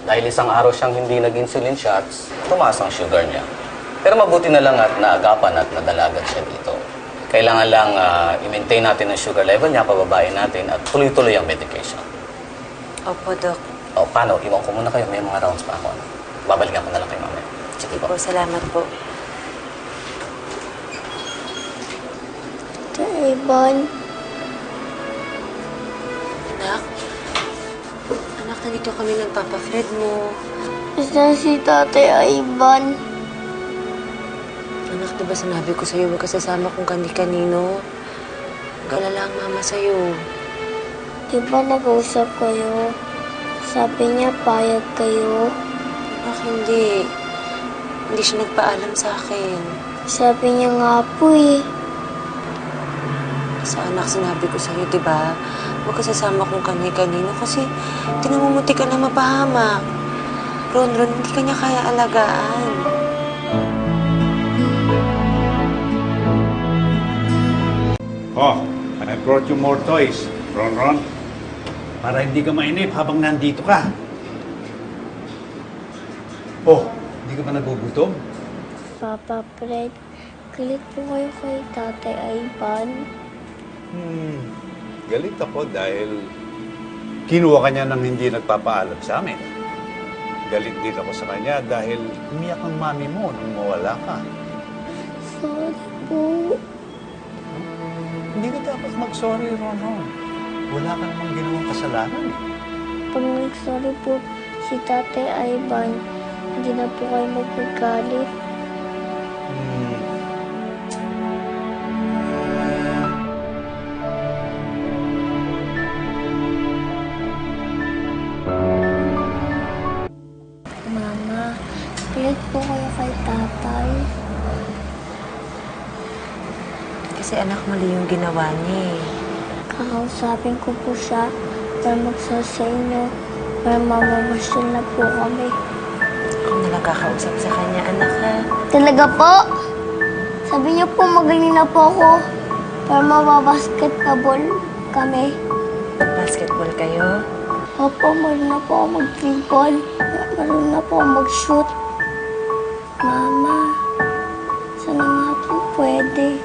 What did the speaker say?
Dahil isang araw siyang hindi nag-insulin shots, tumaas ang sugar niya. Pero mabuti na lang at naagapan at nadalagan siya dito. Kailangan lang i-maintain natin ang sugar level niya, pababain natin at tuloy-tuloy ang medication. Opo, Dok. O, paano? Iwan ko muna kayo. May mga rounds pa ako. Babalikan ko na lang kayo mamaya. Sige po. Opo, salamat po. Ito, Ivan. Anak? Anak, nandito kami ng Papa Fred mo. Saan si Tatay Ivan? Anak, diba sinabi ko sa'yo, huwag ka sasama kung kani-kanino. Galala ang mama sa'yo. Di ba nag-usap kayo? Sabi niya, payag kayo. Anak, hindi. Hindi siya nagpaalam sa akin. Sabi niya nga po eh. Sa anak, sinabi ko sa'yo, diba? Huwag ka sasama kung kani-kanino kasi tinamumuti ka na mapahamak. Ron, hindi ka niya kaya alagaan. Oh, I brought you more toys, Ron. Para hindi ka mainip habang nandito ka. Oh, hindi ka ba nagugutom? Papa Fred, galit po kayo kay Tatay Ivan. Galit ako dahil kinuha ka niya nang hindi nagpapaalam sa amin. Galit din ako sa kanya dahil umiyak ang mami mo nung mawala ka. Sorry po. Hindi ka dapat mag-sorry, Ron. Wala ka namang ginawang kasalanan eh. Pag nag-sorry po si Tatay Ivan, hindi na po kayo magagalit. Mama, galit po kayo kay Tatay. Kasi anak, mali yung ginawa niya eh. Kakausapin ko po siya para magsabi sa inyo para mamamasyal na po kami. Ako na lang kakausap sa kanya, anak ha. Talaga po? Sabi niyo po magaling na po ako para mababasketball kami. Basketball kayo? Opo, marunong na po ako mag-dribble. Marunong na po ako mag-shoot. Mama, sana nga po pwede.